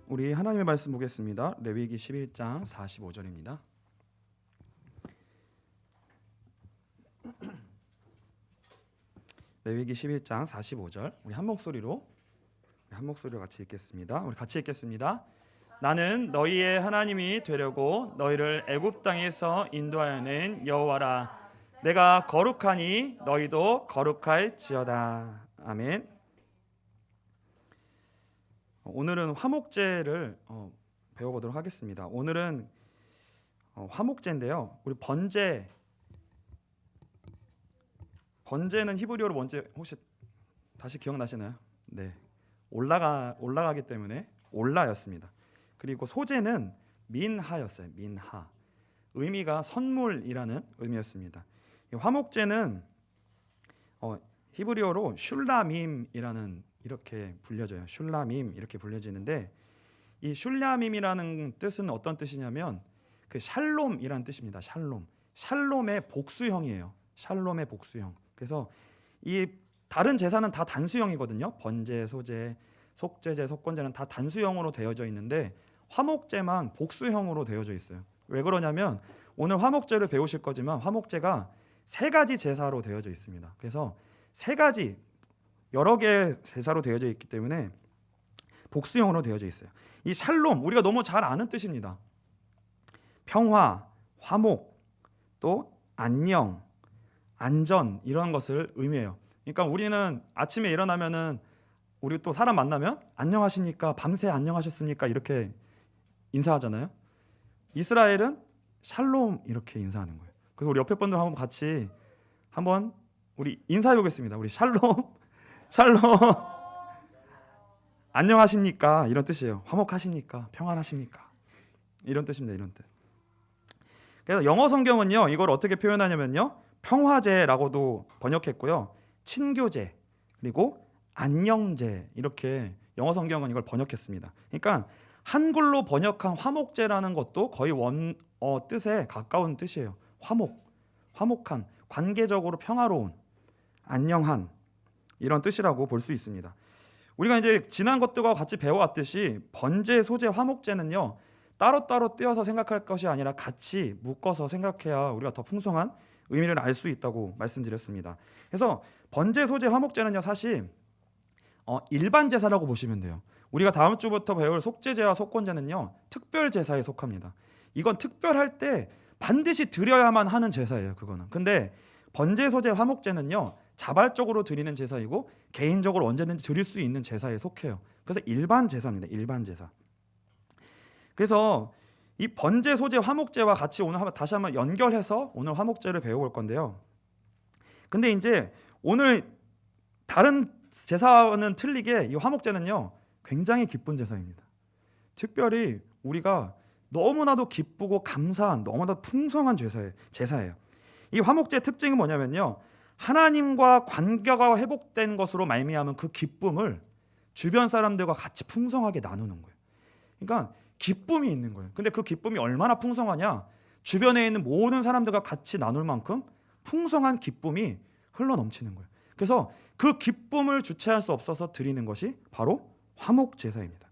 우리 하나님의 말씀 보겠습니다. 레위기 11장 45절입니다. 레위기 11장 45절 우리 한 목소리로 같이 읽겠습니다. 우리 같이 읽겠습니다. 나는 너희의 하나님이 되려고 너희를 애굽 땅에서 인도하여 낸 여호와라. 내가 거룩하니 너희도 거룩할지어다. 아멘. 오늘은 화목제를 배워보도록 하겠습니다. 오늘은 화목제인데요. 우리 번제는 히브리어로 뭔지 혹시 다시 기억나시나요? 네, 올라가기 때문에 올라였습니다. 그리고 소제는 민하였어요. 민하. 의미가 선물이라는 의미였습니다. 이 화목제는 히브리어로 슐라밈이라는 이렇게 불려져요. 슐라밈 이렇게 불려지는데 이 슐라밈이라는 뜻은 어떤 뜻이냐면 그 샬롬이라는 뜻입니다. 샬롬의 복수형이에요. 샬롬의 복수형. 그래서 이 다른 제사는 다 단수형이거든요. 번제, 소제, 속제제, 속건제는 다 단수형으로 되어져 있는데 화목제만 복수형으로 되어져 있어요. 왜 그러냐면 오늘 화목제를 배우실 거지만 화목제가 세 가지 제사로 되어져 있습니다. 그래서 세 가지 여러 개의 제사로 되어져 있기 때문에 복수형으로 되어져 있어요. 이 샬롬 우리가 너무 잘 아는 뜻입니다. 평화, 화목, 또 안녕, 안전 이런 것을 의미해요. 그러니까 우리는 아침에 일어나면은 우리 또 사람 만나면 안녕하십니까? 밤새 안녕하셨습니까? 이렇게 인사하잖아요. 이스라엘은 샬롬 이렇게 인사하는 거예요. 그래서 우리 옆에 분들 한번 같이 한번 우리 인사해 보겠습니다. 우리 샬롬 안녕하십니까? 이런 뜻이에요. 화목하십니까? 평안하십니까? 이런 뜻입니다. 이런 뜻. 그래서 영어 성경은요 이걸 어떻게 표현하냐면요 평화제라고도 번역했고요, 친교제 그리고 안녕제 이렇게 영어 성경은 이걸 번역했습니다. 그러니까 한글로 번역한 화목제라는 것도 거의 원어 뜻에 가까운 뜻이에요. 화목한, 관계적으로 평화로운, 안녕한 이런 뜻이라고 볼 수 있습니다. 우리가 이제 지난 것들과 같이 배워왔듯이 번제, 소제, 화목제는요 따로따로 떼어서 생각할 것이 아니라 같이 묶어서 생각해야 우리가 더 풍성한 의미를 알 수 있다고 말씀드렸습니다. 그래서 번제, 소제, 화목제는요 사실 일반 제사라고 보시면 돼요. 우리가 다음 주부터 배울 속제제와 속건제는요 특별 제사에 속합니다. 이건 특별할 때 반드시 드려야만 하는 제사예요. 그거는. 근데 번제, 소제, 화목제는요 자발적으로 드리는 제사이고 개인적으로 언제든지 드릴 수 있는 제사에 속해요. 그래서 일반 제사입니다. 일반 제사. 그래서 이 번제, 소제, 화목제와 같이 오늘 다시 한번 연결해서 오늘 화목제를 배워볼 건데요. 근데 이제 오늘 다른 제사와는 틀리게 이 화목제는요 굉장히 기쁜 제사입니다. 특별히 우리가 너무나도 기쁘고 감사한 너무나도 풍성한 제사예요. 이 화목제의 특징이 뭐냐면요 하나님과 관계가 회복된 것으로 말미암은 그 기쁨을 주변 사람들과 같이 풍성하게 나누는 거예요. 그러니까 기쁨이 있는 거예요. 근데 그 기쁨이 얼마나 풍성하냐? 주변에 있는 모든 사람들과 같이 나눌 만큼 풍성한 기쁨이 흘러넘치는 거예요. 그래서 그 기쁨을 주체할 수 없어서 드리는 것이 바로 화목 제사입니다.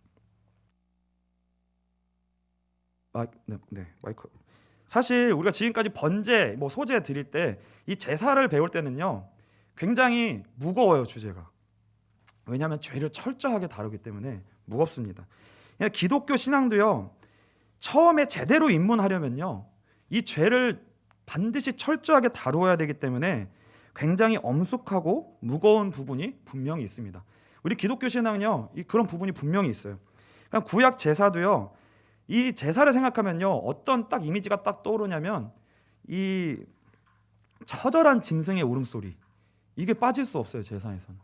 마이크. 사실 우리가 지금까지 번제, 소제 드릴 때 이 제사를 배울 때는요 굉장히 무거워요. 주제가. 왜냐하면 죄를 철저하게 다루기 때문에 무겁습니다. 기독교 신앙도요 처음에 제대로 입문하려면요 이 죄를 반드시 철저하게 다루어야 되기 때문에 굉장히 엄숙하고 무거운 부분이 분명히 있습니다. 우리 기독교 신앙은요 그런 부분이 분명히 있어요. 그러니까 구약 제사도요 이 제사를 생각하면요 어떤 딱 이미지가 딱 떠오르냐면 이 처절한 짐승의 울음소리, 이게 빠질 수 없어요. 제사에서는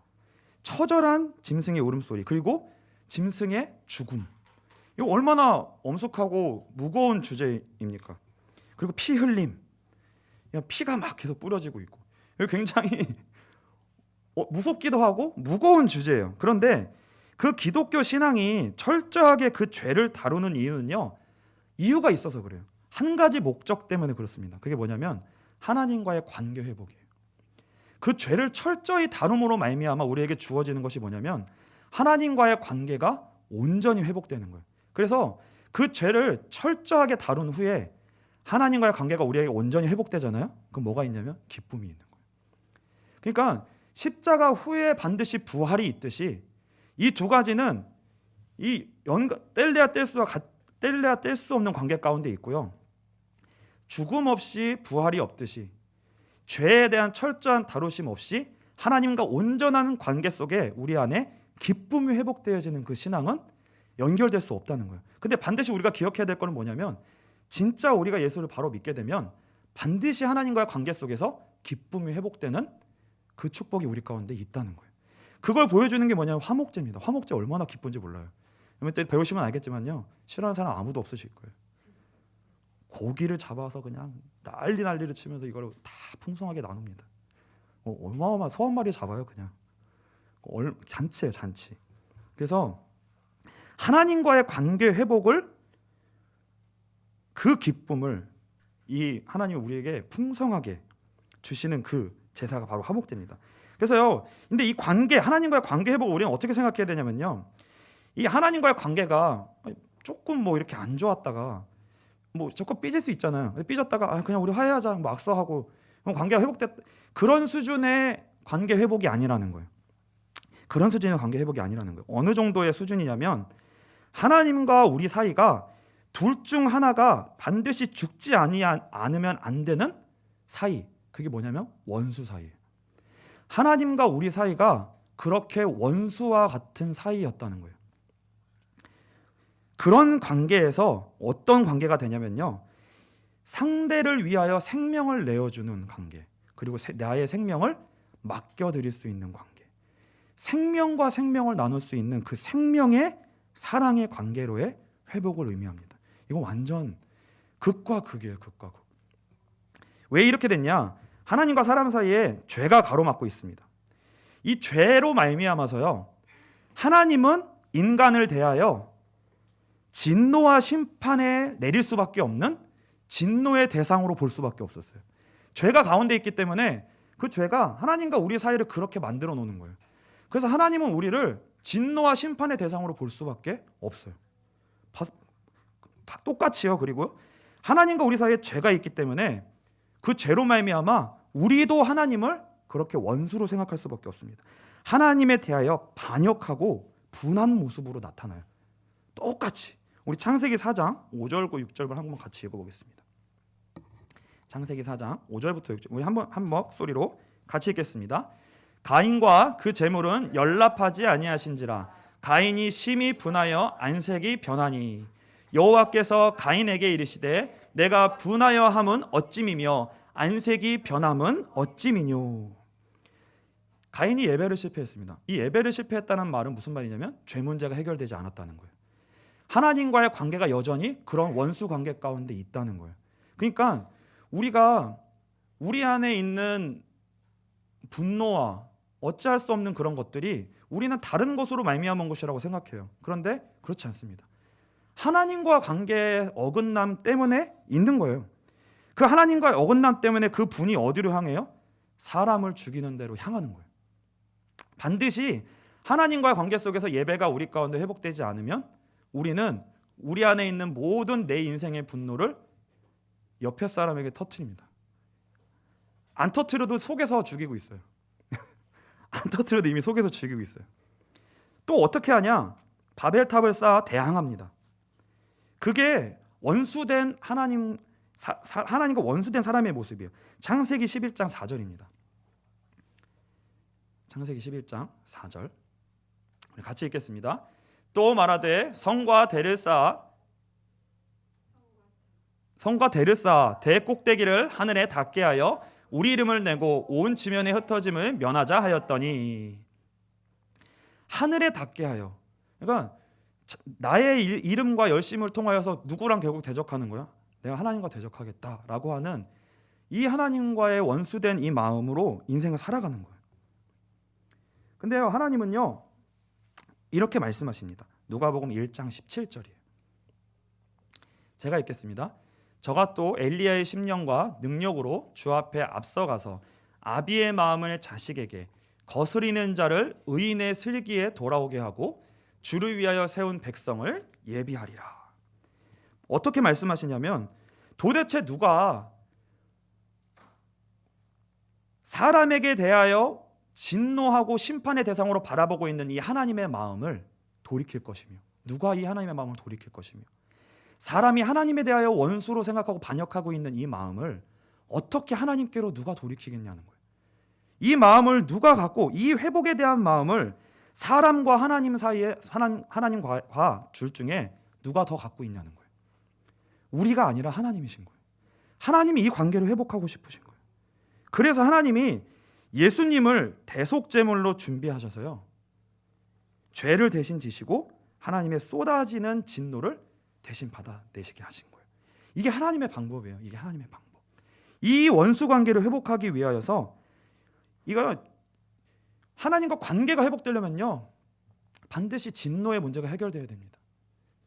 처절한 짐승의 울음소리 그리고 짐승의 죽음, 이거 얼마나 엄숙하고 무거운 주제입니까? 그리고 피 흘림, 피가 막 계속 뿌려지고 있고 굉장히 무섭기도 하고 무거운 주제예요. 그런데 그 기독교 신앙이 철저하게 그 죄를 다루는 이유는요 이유가 있어서 그래요. 한 가지 목적 때문에 그렇습니다. 그게 뭐냐면 하나님과의 관계 회복이에요. 그 죄를 철저히 다룸으로 말미암아 우리에게 주어지는 것이 뭐냐면 하나님과의 관계가 온전히 회복되는 거예요. 그래서 그 죄를 철저하게 다룬 후에 하나님과의 관계가 우리에게 온전히 회복되잖아요. 그럼 뭐가 있냐면 기쁨이 있는 거예요. 그러니까 십자가 후에 반드시 부활이 있듯이 이 두 가지는 이 뗄래야 뗄 수 없는 관계 가운데 있고요. 죽음 없이 부활이 없듯이 죄에 대한 철저한 다루심 없이 하나님과 온전한 관계 속에 우리 안에 기쁨이 회복되어지는 그 신앙은 연결될 수 없다는 거예요. 근데 반드시 우리가 기억해야 될 거는 뭐냐면 진짜 우리가 예수를 바로 믿게 되면 반드시 하나님과의 관계 속에서 기쁨이 회복되는 그 축복이 우리 가운데 있다는 거예요. 그걸 보여주는 게 뭐냐면 화목제입니다. 화목제 얼마나 기쁜지 몰라요. 때 배우시면 알겠지만요, 싫어하는 사람 아무도 없으실 거예요. 고기를 잡아서 그냥 난리를 치면서 이걸 다 풍성하게 나눕니다. 어마어마한 소 한 마리 잡아요. 그냥 잔치예요, 잔치. 그래서 하나님과의 관계 회복을, 그 기쁨을 이 하나님이 우리에게 풍성하게 주시는 그 제사가 바로 화목제입니다. 그래서요, 근데 이 관계, 하나님과의 관계 회복을 우리는 어떻게 생각해야 되냐면요, 이 하나님과의 관계가 조금 뭐 이렇게 안 좋았다가 뭐 자꾸 삐질 수 있잖아요. 삐졌다가 그냥 우리 화해하자, 뭐 악수하고 관계가 회복됐, 그런 수준의 관계 회복이 아니라는 거예요. 그런 수준의 관계 회복이 아니라는 거예요. 어느 정도의 수준이냐면 하나님과 우리 사이가 둘 중 하나가 반드시 죽지 않으면 안 되는 사이. 그게 뭐냐면 원수 사이예요. 하나님과 우리 사이가 그렇게 원수와 같은 사이였다는 거예요. 그런 관계에서 어떤 관계가 되냐면요, 상대를 위하여 생명을 내어주는 관계, 그리고 나의 생명을 맡겨드릴 수 있는 관계, 생명과 생명을 나눌 수 있는 그 생명의 사랑의 관계로의 회복을 의미합니다. 이건 완전 극과 극이에요. 극과 극. 왜 이렇게 됐냐? 하나님과 사람 사이에 죄가 가로막고 있습니다. 이 죄로 말미암아서요, 하나님은 인간을 대하여 진노와 심판에 내릴 수밖에 없는 진노의 대상으로 볼 수밖에 없었어요. 죄가 가운데 있기 때문에 그 죄가 하나님과 우리 사이를 그렇게 만들어 놓는 거예요. 그래서 하나님은 우리를 진노와 심판의 대상으로 볼 수밖에 없어요. 똑같이요. 그리고 하나님과 우리 사이에 죄가 있기 때문에 그 죄로 말미암아 우리도 하나님을 그렇게 원수로 생각할 수밖에 없습니다. 하나님에 대하여 반역하고 분한 모습으로 나타나요. 똑같이. 우리 창세기 4장 5절과 6절을 한번 같이 읽어보겠습니다. 창세기 4장 5절부터 6절, 우리 한번 한 목소리로 같이 읽겠습니다. 가인과 그 제물은 연락하지 아니하신지라 가인이 심히 분하여 안색이 변하니 여호와께서 가인에게 이르시되 내가 분하여 함은 어찌미며 안색이 변함은 어찌미뇨. 가인이 예배를 실패했습니다. 이 예배를 실패했다는 말은 무슨 말이냐면 죄 문제가 해결되지 않았다는 거예요. 하나님과의 관계가 여전히 그런 원수 관계 가운데 있다는 거예요. 그러니까 우리가 우리 안에 있는 분노와 어찌할 수 없는 그런 것들이 우리는 다른 것으로 말미암은 것이라고 생각해요. 그런데 그렇지 않습니다. 하나님과 관계의 어긋남 때문에 있는 거예요. 그 하나님과의 어긋남 때문에 그 분이 어디로 향해요? 사람을 죽이는 데로 향하는 거예요. 반드시 하나님과의 관계 속에서 예배가 우리 가운데 회복되지 않으면 우리는 우리 안에 있는 모든 내 인생의 분노를 옆에 사람에게 터뜨립니다. 안 터뜨려도 속에서 죽이고 있어요. 안 터뜨려도 이미 속에서 죽이고 있어요. 또 어떻게 하냐? 바벨탑을 쌓아 대항합니다. 그게 원수된 하나님과 원수된 사람의 모습이에요. 창세기 11장 4절입니다. 창세기 11장 4절 우리 같이 읽겠습니다. 또 말하되 성과 대를 쌓아 대 꼭대기를 하늘에 닿게 하여 우리 이름을 내고 온 지면에 흩어짐을 면하자 하였더니, 하늘에 닿게 하여, 그러니까 나의 이름과 열심을 통하여서 누구랑 결국 대적하는 거야? 내가 하나님과 대적하겠다라고 하는 이 하나님과의 원수된 이 마음으로 인생을 살아가는 거예요. 근데요, 하나님은요 이렇게 말씀하십니다. 누가복음 1장 17절이에요. 제가 읽겠습니다. 저가 또 엘리야의 심령과 능력으로 주 앞에 앞서가서 아비의 마음을 자식에게 거스리는 자를 의인의 슬기에 돌아오게 하고 주를 위하여 세운 백성을 예비하리라. 어떻게 말씀하시냐면 도대체 누가 사람에게 대하여 진노하고 심판의 대상으로 바라보고 있는 이 하나님의 마음을 돌이킬 것이며, 누가 이 하나님의 마음을 돌이킬 것이며, 사람이 하나님에 대하여 원수로 생각하고 반역하고 있는 이 마음을 어떻게 하나님께로 누가 돌이키겠냐는 거예요. 이 마음을 누가 갖고, 이 회복에 대한 마음을 사람과 하나님 사이에, 하나님과 둘 중에 누가 더 갖고 있냐는 거예요. 우리가 아니라 하나님이신 거예요. 하나님이 이 관계를 회복하고 싶으신 거예요. 그래서 하나님이 예수님을 대속제물로 준비하셔서요, 죄를 대신 지시고 하나님의 쏟아지는 진노를 대신 받아내시게 하신 거예요. 이게 하나님의 방법이에요. 이게 하나님의 방법. 이 원수 관계를 회복하기 위하여서, 이거 하나님과 관계가 회복되려면요, 반드시 진노의 문제가 해결돼야 됩니다.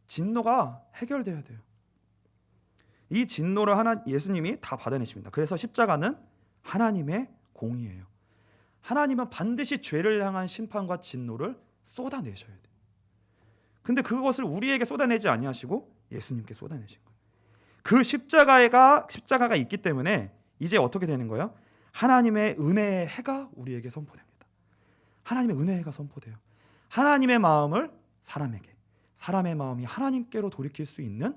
진노가 해결돼야 돼요. 이 진노를 예수님이 다 받아내십니다. 그래서 십자가는 하나님의 공의예요. 하나님은 반드시 죄를 향한 심판과 진노를 쏟아내셔야 돼요. 근데 그것을 우리에게 쏟아내지 아니하시고 예수님께 쏟아내신 거예요. 그 십자가가 있기 때문에 이제 어떻게 되는 거예요? 하나님의 은혜의 해가 우리에게 선포됩니다. 하나님의 은혜의 해가 선포돼요. 하나님의 마음을 사람에게, 사람의 마음이 하나님께로 돌이킬 수 있는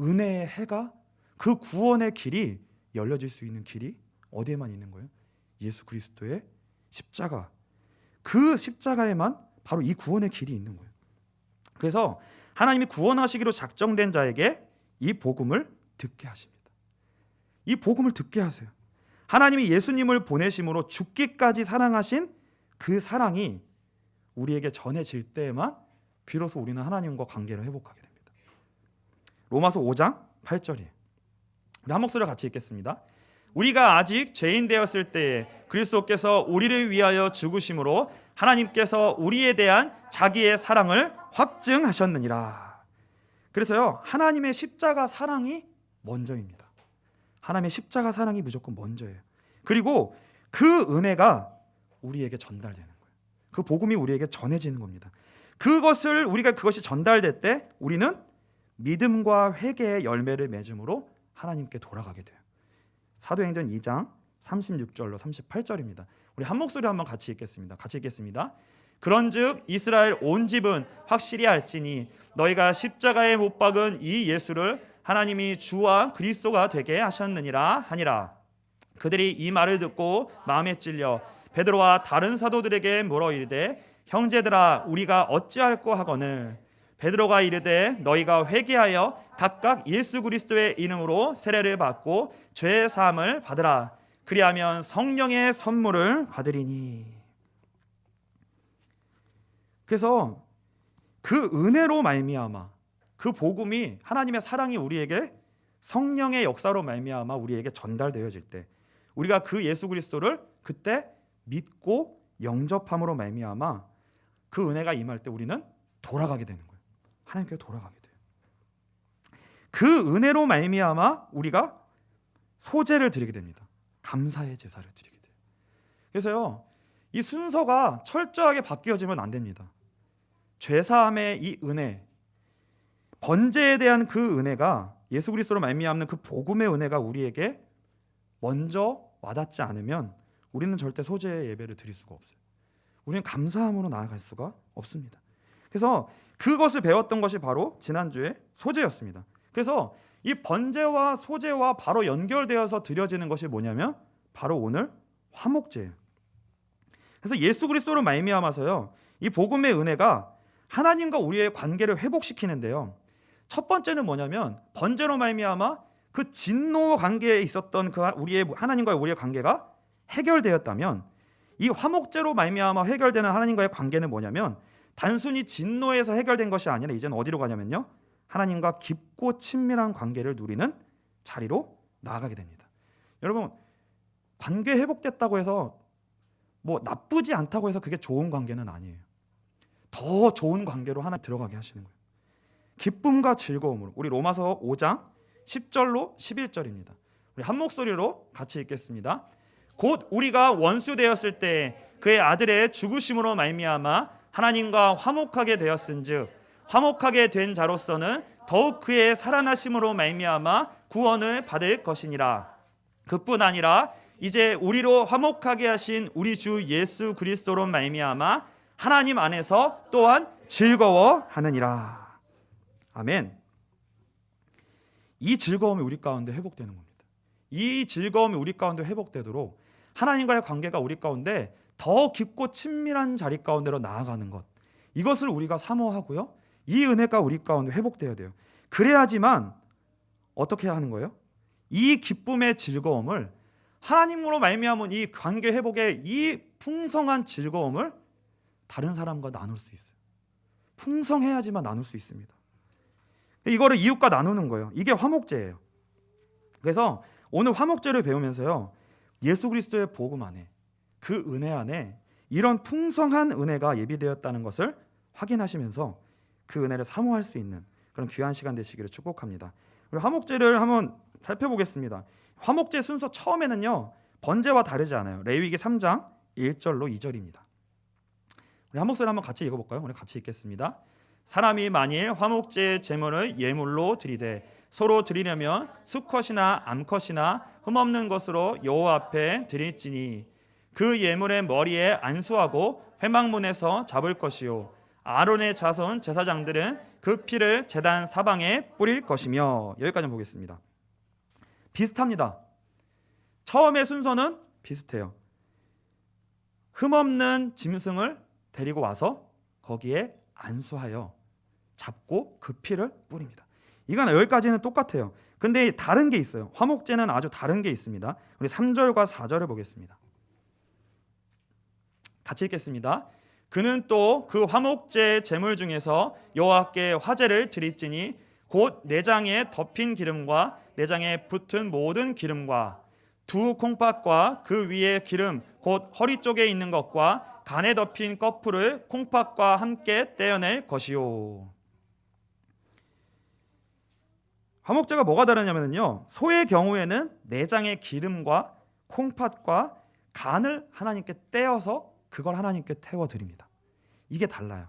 은혜의 해가, 그 구원의 길이 열려질 수 있는 길이 어디에만 있는 거예요? 예수 그리스도의 십자가. 그 십자가에만 바로 이 구원의 길이 있는 거예요. 그래서 하나님이 구원하시기로 작정된 자에게 이 복음을 듣게 하십니다. 이 복음을 듣게 하세요. 하나님이 예수님을 보내심으로 죽기까지 사랑하신 그 사랑이 우리에게 전해질 때에만 비로소 우리는 하나님과 관계를 회복하게 됩니다. 로마서 5장 8절이에요. 우리 한 목소리로 같이 읽겠습니다. 우리가 아직 죄인 되었을 때에 그리스도께서 우리를 위하여 죽으심으로 하나님께서 우리에 대한 자기의 사랑을 확증하셨느니라. 그래서요, 하나님의 십자가 사랑이 먼저입니다. 하나님의 십자가 사랑이 무조건 먼저예요. 그리고 그 은혜가 우리에게 전달되는 거예요. 그 복음이 우리에게 전해지는 겁니다. 그것이 전달될 때 우리는 믿음과 회개의 열매를 맺음으로 하나님께 돌아가게 돼요. 사도행전 2장 36절로 38절입니다. 우리 한 목소리 한번 같이 읽겠습니다. 그런즉 이스라엘 온 집은 확실히 알지니 너희가 십자가에 못 박은 이 예수를 하나님이 주와 그리스도가 되게 하셨느니라 하니라. 그들이 이 말을 듣고 마음에 찔려 베드로와 다른 사도들에게 물어 이르되 형제들아 우리가 어찌할꼬 하거늘. 베드로가 이르되 너희가 회개하여 각각 예수 그리스도의 이름으로 세례를 받고 죄 사함을 받으라. 그리하면 성령의 선물을 받으리니. 그래서 그 은혜로 말미암아, 그 복음이, 하나님의 사랑이 우리에게 성령의 역사로 말미암아 우리에게 전달되어질 때, 우리가 그 예수 그리스도를 그때 믿고 영접함으로 말미암아 그 은혜가 임할 때 우리는 돌아가게 되는 거예요. 하나님께 돌아가게 돼요. 그 은혜로 말미암아 우리가 소제를 드리게 됩니다. 감사의 제사를 드리게 돼요. 그래서요, 이 순서가 철저하게 바뀌어지면 안 됩니다. 죄사함의 이 은혜, 번제에 대한 그 은혜가, 예수 그리스도로 말미암는 그 복음의 은혜가 우리에게 먼저 와닿지 않으면 우리는 절대 소제 예배를 드릴 수가 없어요. 우리는 감사함으로 나아갈 수가 없습니다. 그래서 그것을 배웠던 것이 바로 지난주에 소제였습니다. 그래서 이 번제와 소제와 바로 연결되어서 드려지는 것이 뭐냐면 바로 오늘 화목제예요. 그래서 예수 그리스도로 말미암아서요, 이 복음의 은혜가 하나님과 우리의 관계를 회복시키는데요, 첫 번째는 뭐냐면 번제로 말미암아 그 진노 관계에 있었던 그 우리의 하나님과의 우리의 관계가 해결되었다면, 이 화목제로 말미암아 해결되는 하나님과의 관계는 뭐냐면 단순히 진노에서 해결된 것이 아니라 이제는 어디로 가냐면요, 하나님과 깊고 친밀한 관계를 누리는 자리로 나아가게 됩니다. 여러분, 관계 회복됐다고 해서 뭐 나쁘지 않다고 해서 그게 좋은 관계는 아니에요. 더 좋은 관계로 하나 들어가게 하시는 거예요. 기쁨과 즐거움으로. 우리 로마서 5장 10절로 11절입니다. 우리 한 목소리로 같이 읽겠습니다. 곧 우리가 원수 되었을 때 그의 아들의 죽으심으로 말미암아 하나님과 화목하게 되었은즉 화목하게 된 자로서는 더욱 그의 살아나심으로 말미암아 구원을 받을 것이니라. 그뿐 아니라 이제 우리로 화목하게 하신 우리 주 예수 그리스도로 말미암아 하나님 안에서 또한 즐거워하느니라. 아멘. 이 즐거움이 우리 가운데 회복되는 겁니다. 이 즐거움이 우리 가운데 회복되도록 하나님과의 관계가 우리 가운데 더 깊고 친밀한 자리 가운데로 나아가는 것, 이것을 우리가 사모하고요, 이 은혜가 우리 가운데 회복되어야 돼요. 그래야지만 어떻게 하는 거예요? 이 기쁨의 즐거움을, 하나님으로 말미암은 이 관계 회복의 이 풍성한 즐거움을 다른 사람과 나눌 수 있어요. 풍성해야지만 나눌 수 있습니다. 이거를 이웃과 나누는 거예요. 이게 화목제예요. 그래서 오늘 화목제를 배우면서요, 예수 그리스도의 복음 안에, 그 은혜 안에 이런 풍성한 은혜가 예비되었다는 것을 확인하시면서 그 은혜를 사모할 수 있는 그런 귀한 시간 되시기를 축복합니다. 우리 화목제를 한번 살펴보겠습니다. 화목제 순서 처음에는요, 번제와 다르지 않아요. 레위기 3장 1절로 2절입니다. 우리 화목제를 한번 같이 읽어볼까요? 우리 같이 읽겠습니다. 사람이 만일 화목제의 제물을 예물로 드리되 서로 드리려면 수컷이나 암컷이나 흠없는 것으로 여호와 앞에 드릴지니 그 예물의 머리에 안수하고 회막문에서 잡을 것이요 아론의 자손 제사장들은 그 피를 제단 사방에 뿌릴 것이며. 여기까지 보겠습니다. 비슷합니다. 처음의 순서는 비슷해요. 흠없는 짐승을 데리고 와서 거기에 안수하여 잡고 그 피를 뿌립니다. 이건 여기까지는 똑같아요. 근데 다른 게 있어요. 화목제는 아주 다른 게 있습니다. 우리 3절과 4절을 보겠습니다. 같이 읽겠습니다. 그는 또 그 화목제 제물 중에서 여호와께 화제를 드릴지니 곧 내장에 덮인 기름과 내장에 붙은 모든 기름과 두 콩팥과 그 위에 기름 곧 허리 쪽에 있는 것과 간에 덮인 꺼풀을 콩팥과 함께 떼어낼 것이요. 화목제가 뭐가 다르냐면요, 소의 경우에는 내장의 기름과 콩팥과 간을 하나님께 떼어서 그걸 하나님께 태워 드립니다. 이게 달라요.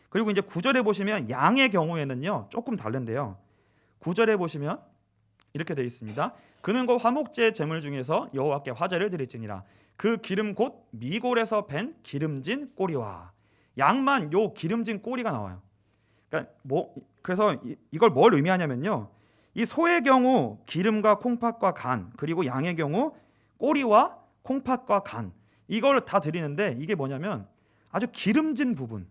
그리고 이제 9절에 보시면 양의 경우에는요 조금 다른데요. 9절에 보시면 이렇게 되어 있습니다. 그는 곧 화목제 제물 중에서 여호와께 화제를 드릴지니라. 그 기름 곧 미골에서 밴 기름진 꼬리와. 양만 요 기름진 꼬리가 나와요. 그러니까 그래서 이걸 뭘 의미하냐면요, 이 소의 경우 기름과 콩팥과 간, 그리고 양의 경우 꼬리와 콩팥과 간, 이걸 다 드리는데 이게 뭐냐면 아주 기름진 부분,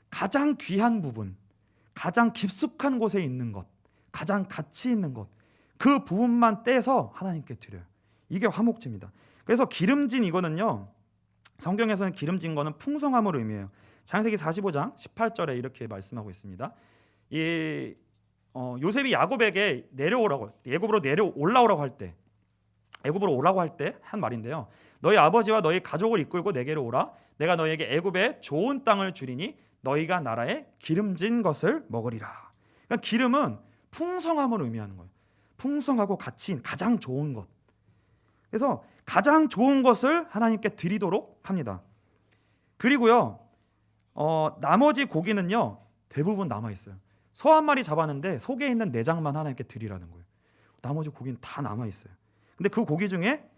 가장 귀한 부분, 가장 깊숙한 곳에 있는 것, 가장 가치 있는 것, 그 부분만 떼서 하나님께 드려요. 이게 화목제입니다. 그래서 기름진 이거는요, 성경에서는 기름진 거는 풍성함을 의미해요. 창세기 45장 18절에 이렇게 말씀하고 있습니다. 요셉이 야곱에게 애굽으로 올라오라고 할 때, 애굽으로 오라고 할 때 한 말인데요. 너희 아버지와 너희 가족을 이끌고 내게로 오라. 내가 너희에게 애굽의 좋은 땅을 주리니 너희가 나라의 기름진 것을 먹으리라. 그러니까 기름은 풍성함을 의미하는 거예요. 풍성하고 가치 있는 가장 좋은 것. 그래서 가장 좋은 것을 하나님께 드리도록 합니다. 그리고요, 나머지 고기는요 대부분 남아 있어요. 소 한 마리 잡았는데 속에 있는 내장만 하나님께 드리라는 거예요. 나머지 고기는 다 남아 있어요. 근데 그 고기 중에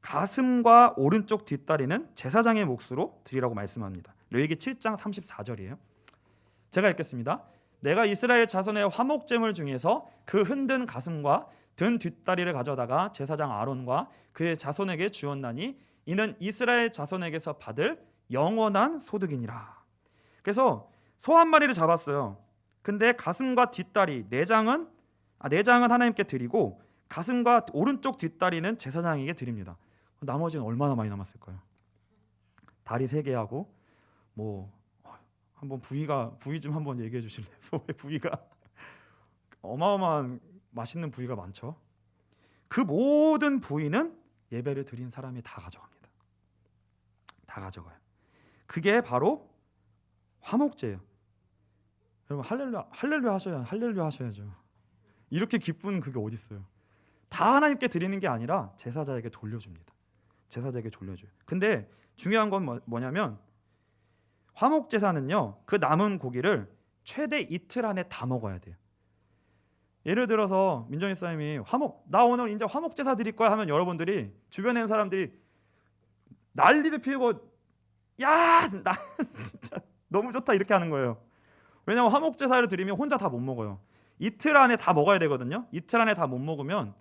가슴과 오른쪽 뒷다리는 제사장의 몫으로 드리라고 말씀합니다. 레위기 7장 34절이에요. 제가 읽겠습니다. 내가 이스라엘 자손의 화목제물 중에서 그 흔든 가슴과 든 뒷다리를 가져다가 제사장 아론과 그의 자손에게 주었나니 이는 이스라엘 자손에게서 받을 영원한 소득이니라. 그래서 소 한 마리를 잡았어요. 근데 가슴과 뒷다리, 내장은 하나님께 드리고 가슴과 오른쪽 뒷다리는 제사장에게 드립니다. 나머지는 얼마나 많이 남았을까요? 다리 3개 하고 한번 부위 좀 한번 얘기해 주실래요? 소의 부위가 어마어마한 맛있는 부위가 많죠. 그 모든 부위는 예배를 드린 사람이 다 가져갑니다. 다 가져가요. 그게 바로 화목제예요. 여러분 할렐루야 하셔야죠. 이렇게 기쁜 그게 어디 있어요? 다 하나님께 드리는 게 아니라 제사장에게 돌려줍니다. 제사장에게 돌려줘요. 근데 중요한 건 뭐냐면 화목 제사는요, 그 남은 고기를 최대 이틀 안에 다 먹어야 돼요. 예를 들어서 민정희 사님이 나 오늘 이제 화목 제사 드릴 거야 하면 여러분들이 주변에 있는 사람들이 난리를 피우고 야, 나 진짜 너무 좋다 이렇게 하는 거예요. 왜냐하면 화목 제사를 드리면 혼자 다 못 먹어요. 이틀 안에 다 먹어야 되거든요. 이틀 안에 다 못 먹으면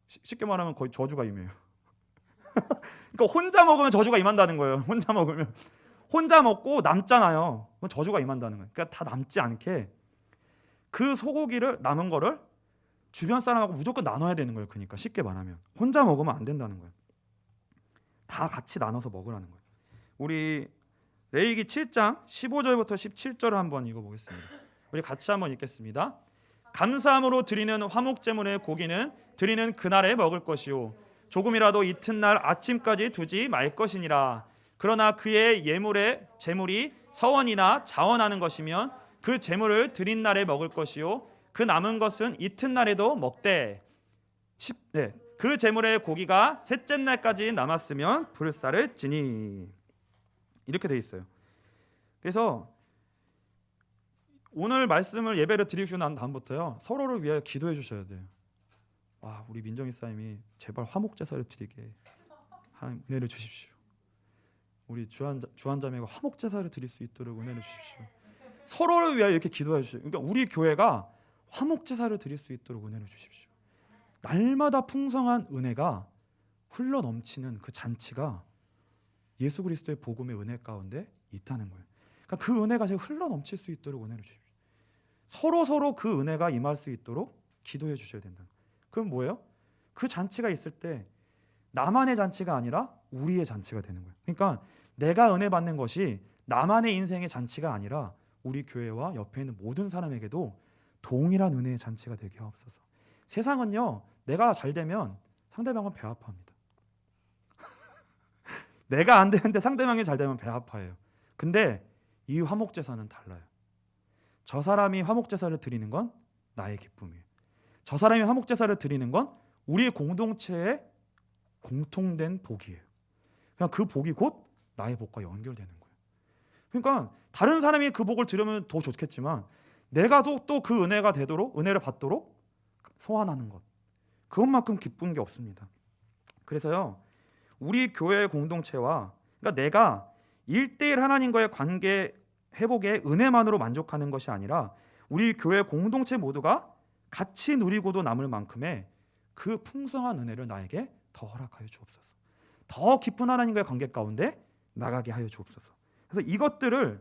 쉽게 말하면 거의 저주가 임해요. 그러니까 혼자 먹으면 저주가 임한다는 거예요. 혼자 먹고 남잖아요. 그럼 저주가 임한다는 거예요. 그러니까 다 남지 않게 그 소고기를 남은 거를 주변 사람하고 무조건 나눠야 되는 거예요. 그러니까 쉽게 말하면 혼자 먹으면 안 된다는 거예요. 다 같이 나눠서 먹으라는 거예요. 우리 레위기 7장 15절부터 17절을 한번 읽어보겠습니다. 우리 같이 한번 읽겠습니다. 감사함으로 드리는 화목제물의 고기는 드리는 그날에 먹을 것이요 조금이라도 이튿날 아침까지 두지 말 것이니라. 그러나 그의 제물이 서원이나 자원하는 것이면 그 제물을 드린 날에 먹을 것이요 그 남은 것은 이튿날에도 먹되 그 제물의 고기가 셋째 날까지 남았으면 불살을 지니. 이렇게 돼 있어요. 그래서 오늘 말씀을 예배를 드리고 난 다음부터요, 서로를 위하여 기도해 주셔야 돼요. 와, 우리 민정희 사님이 제발 화목 제사를 드리게 하나님 은혜를 주십시오. 우리 주한자매가 화목 제사를 드릴 수 있도록 은혜를 주십시오. 서로를 위하여 이렇게 기도해 주십시오. 그러니까 우리 교회가 화목 제사를 드릴 수 있도록 은혜를 주십시오. 날마다 풍성한 은혜가 흘러 넘치는 그 잔치가 예수 그리스도의 복음의 은혜 가운데 있다는 거예요. 그러니까 그 은혜가 제가 흘러 넘칠 수 있도록 은혜를 주십시오. 서로 그 은혜가 임할 수 있도록 기도해 주셔야 된다. 그럼 뭐예요? 그 잔치가 있을 때 나만의 잔치가 아니라 우리의 잔치가 되는 거예요. 그러니까 내가 은혜 받는 것이 나만의 인생의 잔치가 아니라 우리 교회와 옆에 있는 모든 사람에게도 동일한 은혜의 잔치가 되게 하옵소서. 세상은요, 내가 잘 되면 상대방은 배 아파합니다. 내가 안 되는데 상대방이 잘 되면 배 아파해요. 근데 이 화목제사는 달라요. 저 사람이 화목제사를 드리는 건 나의 기쁨이에요. 저 사람이 화목제사를 드리는 건 우리 공동체의 공통된 복이에요. 그냥 그 복이 곧 나의 복과 연결되는 거예요. 그러니까 다른 사람이 그 복을 들으면 더 좋겠지만 내가 또 그 은혜가 되도록, 은혜를 받도록 소환하는 것, 그것만큼 기쁜 게 없습니다. 그래서요, 우리 교회 공동체와, 그러니까 내가 1대1 하나님과의 관계 회복의 은혜만으로 만족하는 것이 아니라 우리 교회 공동체 모두가 같이 누리고도 남을 만큼의 그 풍성한 은혜를 나에게 더 허락하여 주옵소서. 더 깊은 하나님과의 관계 가운데 나가게 하여 주옵소서. 그래서 이것들을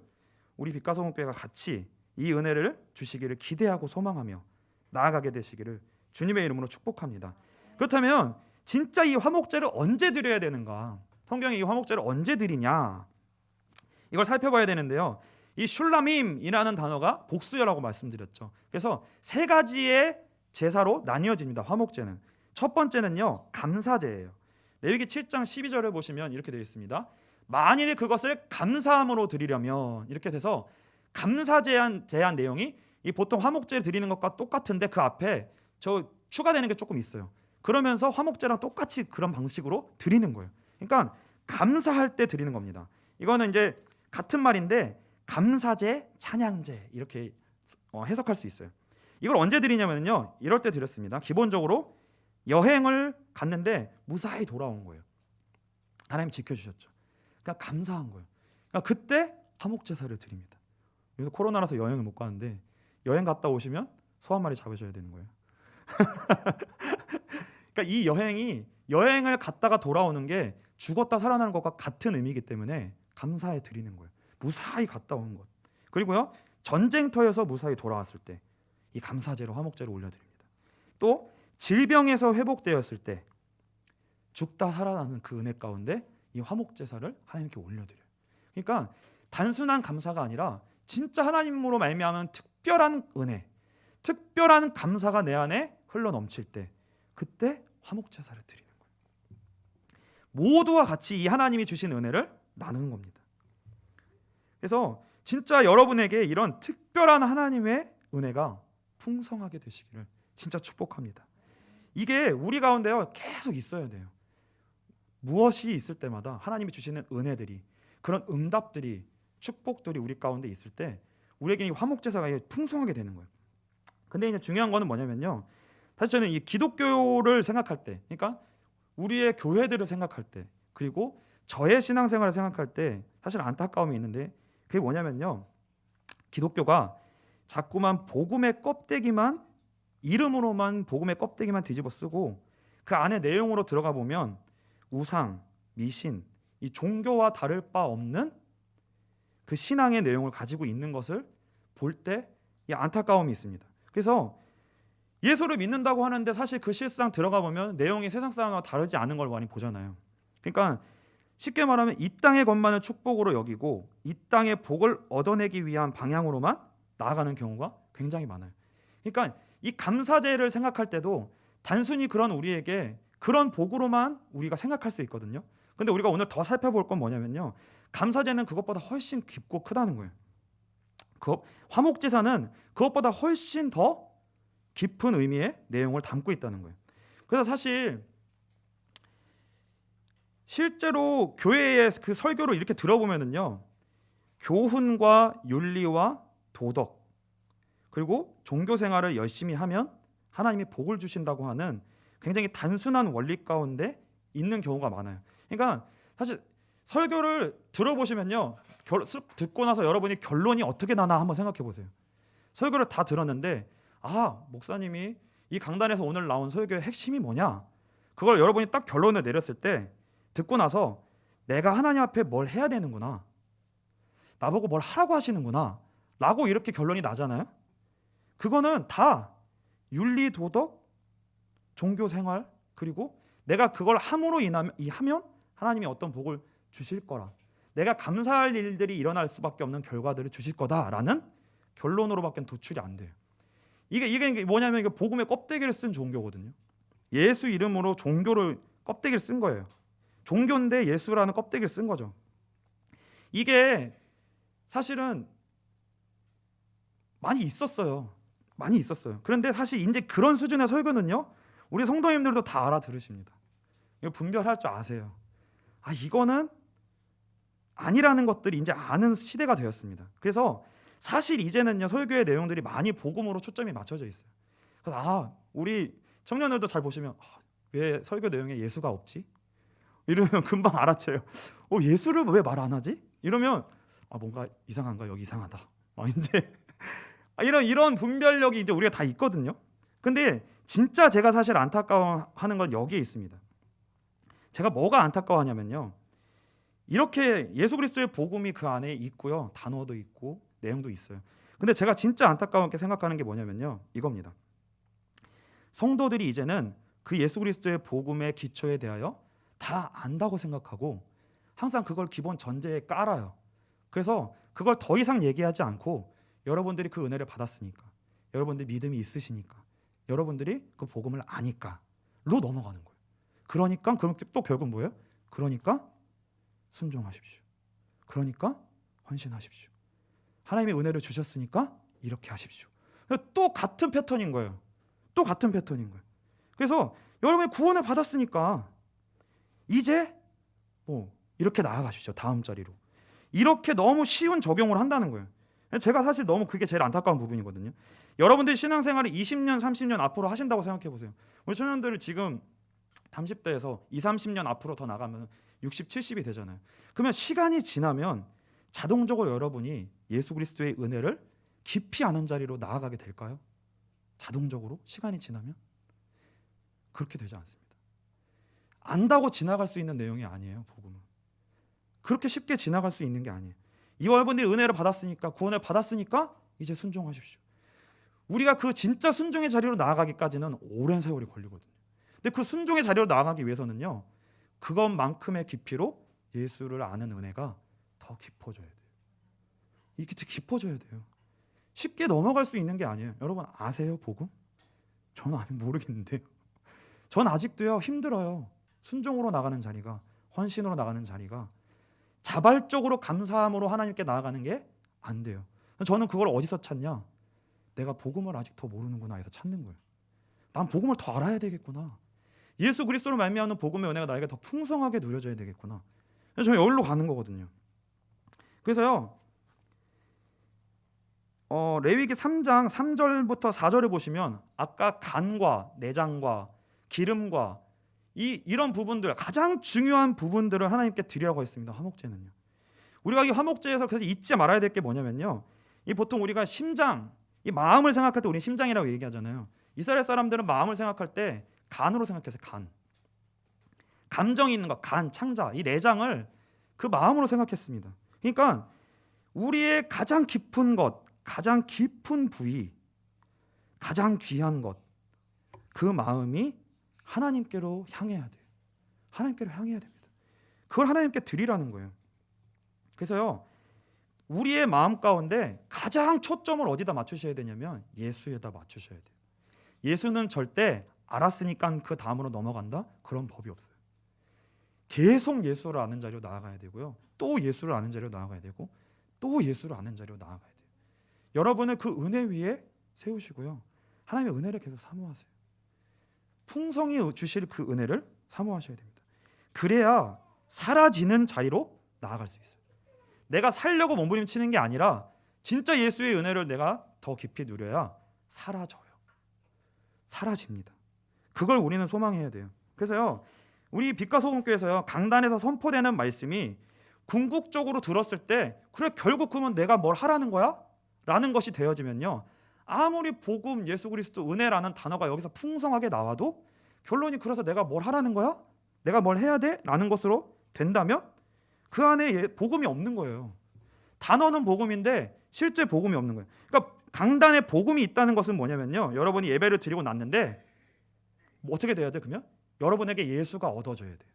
우리 빛가성교회가 같이 이 은혜를 주시기를 기대하고 소망하며 나아가게 되시기를 주님의 이름으로 축복합니다. 그렇다면 진짜 이 화목제를 언제 드려야 되는가? 성경에 이 화목제를 언제 드리냐? 이걸 살펴봐야 되는데요. 이 슐라밈이라는 단어가 복수여라고 말씀드렸죠. 그래서 세 가지의 제사로 나뉘어집니다. 화목제는. 첫 번째는요, 감사제예요. 레위기 7장 12절을 보시면 이렇게 되어 있습니다. 만일 그것을 감사함으로 드리려면, 이렇게 돼서 감사제한 내용이 이 보통 화목제 드리는 것과 똑같은데 그 앞에 저 추가되는 게 조금 있어요. 그러면서 화목제랑 똑같이 그런 방식으로 드리는 거예요. 그러니까 감사할 때 드리는 겁니다. 이거는 이제 같은 말인데 감사제, 찬양제 이렇게 해석할 수 있어요. 이걸 언제 드리냐면요, 이럴 때 드렸습니다. 기본적으로 여행을 갔는데 무사히 돌아온 거예요. 하나님 지켜주셨죠. 그러니까 감사한 거예요. 그러니까 그때 화목제사를 드립니다. 요새 코로나라서 여행을 못 가는데 여행 갔다 오시면 소 한 마리 잡으셔야 되는 거예요. 그러니까 이 여행을 갔다가 돌아오는 게 죽었다 살아나는 것과 같은 의미이기 때문에 감사해 드리는 거예요. 무사히 갔다 온 것. 그리고요, 전쟁터에서 무사히 돌아왔을 때 이 감사제로 화목제를 올려드립니다. 또 질병에서 회복되었을 때 죽다 살아나는 그 은혜 가운데 이 화목제사를 하나님께 올려드려요. 그러니까 단순한 감사가 아니라 진짜 하나님으로 말미암은 특별한 은혜, 특별한 감사가 내 안에 흘러 넘칠 때 그때 화목제사를 드리는 거예요. 모두와 같이 이 하나님이 주신 은혜를 나누는 겁니다. 그래서 진짜 여러분에게 이런 특별한 하나님의 은혜가 풍성하게 되시기를 진짜 축복합니다. 이게 우리 가운데요 계속 있어야 돼요. 무엇이 있을 때마다 하나님이 주시는 은혜들이, 그런 응답들이 축복들이 우리 가운데 있을 때 우리에게 이 화목제사가 풍성하게 되는 거예요. 근데 이제 중요한 거는 뭐냐면요. 사실 저는 이 기독교를 생각할 때, 그러니까 우리의 교회들을 생각할 때, 그리고 저의 신앙생활을 생각할 때 사실 안타까움이 있는데, 그게 뭐냐면요. 기독교가 자꾸만 복음의 껍데기만, 이름으로만 복음의 껍데기만 뒤집어 쓰고 그 안에 내용으로 들어가 보면 우상, 미신, 이 종교와 다를 바 없는 그 신앙의 내용을 가지고 있는 것을 볼 때 이 안타까움이 있습니다. 그래서 예수를 믿는다고 하는데 사실 그 실상 들어가 보면 내용이 세상 사람과 다르지 않은 걸 많이 보잖아요. 그러니까 쉽게 말하면 이 땅의 것만을 축복으로 여기고 이 땅의 복을 얻어내기 위한 방향으로만 나아가는 경우가 굉장히 많아요. 그러니까 이 감사제를 생각할 때도 단순히 그런 우리에게 그런 복으로만 우리가 생각할 수 있거든요. 근데 우리가 오늘 더 살펴볼 건 뭐냐면요. 감사제는 그것보다 훨씬 깊고 크다는 거예요. 화목제사는 그것보다 훨씬 더 깊은 의미의 내용을 담고 있다는 거예요. 그래서 사실 실제로 교회의 그 설교를 이렇게 들어보면은요, 교훈과 윤리와 도덕 그리고 종교 생활을 열심히 하면 하나님이 복을 주신다고 하는 굉장히 단순한 원리 가운데 있는 경우가 많아요. 그러니까 사실 설교를 들어보시면요, 듣고 나서 여러분이 결론이 어떻게 나나 한번 생각해 보세요. 설교를 다 들었는데 목사님이 이 강단에서 오늘 나온 설교의 핵심이 뭐냐, 그걸 여러분이 딱 결론을 내렸을 때 듣고 나서 내가 하나님 앞에 뭘 해야 되는구나, 나보고 뭘 하라고 하시는구나 라고 이렇게 결론이 나잖아요. 그거는 다 윤리, 도덕, 종교 생활, 그리고 내가 그걸 함으로 하면 하나님이 어떤 복을 주실 거라, 내가 감사할 일들이 일어날 수밖에 없는 결과들을 주실 거다라는 결론으로밖에 도출이 안 돼요. 이게 뭐냐면 이게 복음의 껍데기를 쓴 종교거든요. 예수 이름으로 종교를 껍데기를 쓴 거예요. 종교인데 예수라는 껍데기를 쓴 거죠. 이게 사실은 많이 있었어요. 그런데 사실 이제 그런 수준의 설교는요, 우리 성도님들도 다 알아들으십니다. 이거 분별할 줄 아세요. 이거는 아니라는 것들이 이제 아는 시대가 되었습니다. 그래서 사실 이제는요, 설교의 내용들이 많이 복음으로 초점이 맞춰져 있어요. 그래서 우리 청년들도 잘 보시면 왜 설교 내용에 예수가 없지? 이러면 금방 알아채요. 예수를 왜 말 안 하지? 이러면 뭔가 이상한가, 여기 이상하다. 이제 이런 분별력이 이제 우리가 다 있거든요. 근데 진짜 제가 사실 안타까워하는 건 여기에 있습니다. 제가 뭐가 안타까워하냐면요, 이렇게 예수 그리스도의 복음이 그 안에 있고요, 단어도 있고 내용도 있어요. 근데 제가 진짜 안타깝게 생각하는 게 뭐냐면요, 이겁니다. 성도들이 이제는 그 예수 그리스도의 복음의 기초에 대하여 다 안다고 생각하고 항상 그걸 기본 전제에 깔아요. 그래서 그걸 더 이상 얘기하지 않고 여러분들이 그 은혜를 받았으니까, 여러분들이 믿음이 있으시니까, 여러분들이 그 복음을 아니까로 넘어가는 거예요. 그러니까 그럼 또 결국 뭐예요? 그러니까 순종하십시오. 그러니까 헌신하십시오. 하나님의 은혜를 주셨으니까 이렇게 하십시오. 또 같은 패턴인 거예요. 그래서 여러분이 구원을 받았으니까 이제 이렇게 나아가십시오. 다음 자리로. 이렇게 너무 쉬운 적용을 한다는 거예요. 제가 사실 너무 그게 제일 안타까운 부분이거든요. 여러분들이 신앙생활을 20년, 30년 앞으로 하신다고 생각해 보세요. 우리 청년들을 지금 30대에서 20, 30년 앞으로 더 나가면 60, 70이 되잖아요. 그러면 시간이 지나면 자동적으로 여러분이 예수 그리스도의 은혜를 깊이 아는 자리로 나아가게 될까요? 자동적으로 시간이 지나면? 그렇게 되지 않습니다. 안다고 지나갈 수 있는 내용이 아니에요. 복음은 그렇게 쉽게 지나갈 수 있는 게 아니에요. 이 여러분들이 은혜를 받았으니까, 구원을 받았으니까 이제 순종하십시오. 우리가 그 진짜 순종의 자리로 나아가기까지는 오랜 세월이 걸리거든요. 근데 그 순종의 자리로 나아가기 위해서는요, 그것만큼의 깊이로 예수를 아는 은혜가 더 깊어져야 돼요. 이게 깊어져야 돼요. 쉽게 넘어갈 수 있는 게 아니에요. 여러분 아세요, 복음? 저는 모르겠는데요. 전 아직도요 힘들어요. 순종으로 나가는 자리가, 헌신으로 나가는 자리가, 자발적으로 감사함으로 하나님께 나아가는 게 안 돼요. 저는 그걸 어디서 찾냐? 내가 복음을 아직 더 모르는구나 해서 찾는 거예요. 난 복음을 더 알아야 되겠구나. 예수 그리스도로 말미암는 복음의 은혜가 나에게 더 풍성하게 누려져야 되겠구나. 그래서 저는 여기로 가는 거거든요. 그래서요, 레위기 3장 3절부터 4절을 보시면 아까 간과 내장과 기름과 이런 부분들, 가장 중요한 부분들을 하나님께 드리라고 했습니다. 화목제는요. 우리가 이 화목제에서 그래서 잊지 말아야 될 게 뭐냐면요, 이 보통 우리가 심장, 이 마음을 생각할 때 우리 심장이라고 얘기하잖아요. 이스라엘 사람들은 마음을 생각할 때 간으로 생각해서 간, 감정이 있는 것, 간, 창자, 이 내장을 그 마음으로 생각했습니다. 그러니까 우리의 가장 깊은 것, 가장 깊은 부위, 가장 귀한 것, 그 마음이 하나님께로 향해야 돼요. 하나님께로 향해야 됩니다. 그걸 하나님께 드리라는 거예요. 그래서요, 우리의 마음 가운데 가장 초점을 어디다 맞추셔야 되냐면 예수에다 맞추셔야 돼요. 예수는 절대 알았으니까 그 다음으로 넘어간다? 그런 법이 없어요. 계속 예수를 아는 자리로 나아가야 되고요, 또 예수를 아는 자리로 나아가야 되고, 또 예수를 아는 자리로 나아가야 돼요. 여러분을 그 은혜 위에 세우시고요, 하나님의 은혜를 계속 사모하세요. 풍성히 주실 그 은혜를 사모하셔야 됩니다. 그래야 사라지는 자리로 나아갈 수 있어요. 내가 살려고 몸부림치는 게 아니라 진짜 예수의 은혜를 내가 더 깊이 누려야 사라져요. 사라집니다. 그걸 우리는 소망해야 돼요. 그래서요, 우리 빛과 소금교회에서요, 강단에서 선포되는 말씀이 궁극적으로 들었을 때, 그래 결국 그러면 내가 뭘 하라는 거야? 라는 것이 되어지면요, 아무리 복음, 예수 그리스도, 은혜라는 단어가 여기서 풍성하게 나와도 결론이 그래서 내가 뭘 하라는 거야? 내가 뭘 해야 돼? 라는 것으로 된다면 그 안에 복음이 없는 거예요. 단어는 복음인데 실제 복음이 없는 거예요. 그러니까 강단에 복음이 있다는 것은 뭐냐면요, 여러분이 예배를 드리고 났는데 뭐 어떻게 돼야 돼? 그러면 여러분에게 예수가 얻어져야 돼요.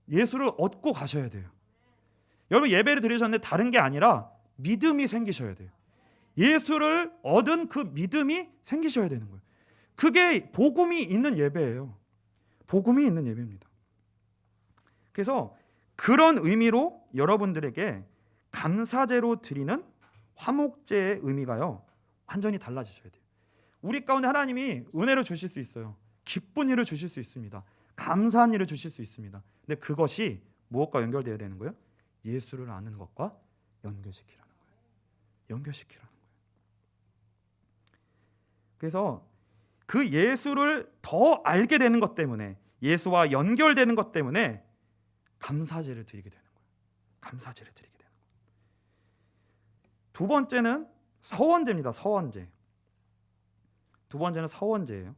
예수를 얻고 가셔야 돼요. 여러분 예배를 드리셨는데 다른 게 아니라 믿음이 생기셔야 돼요. 예수를 얻은 그 믿음이 생기셔야 되는 거예요. 그게 복음이 있는 예배예요. 복음이 있는 예배입니다. 그래서 그런 의미로 여러분들에게 감사제로 드리는 화목제의 의미가요, 완전히 달라지셔야 돼요. 우리 가운데 하나님이 은혜를 주실 수 있어요. 기쁜 일을 주실 수 있습니다. 감사한 일을 주실 수 있습니다. 근데 그것이 무엇과 연결되어야 되는 거예요? 예수를 아는 것과 연결시키라는 거예요. 연결시키라는 거예요. 그래서 그 예수를 더 알게 되는 것 때문에, 예수와 연결되는 것 때문에 감사제를 드리게 되는 거예요. 감사제를 드리게 되는 거예요. 두 번째는 서원제입니다. 서원제. 두 번째는 서원제예요.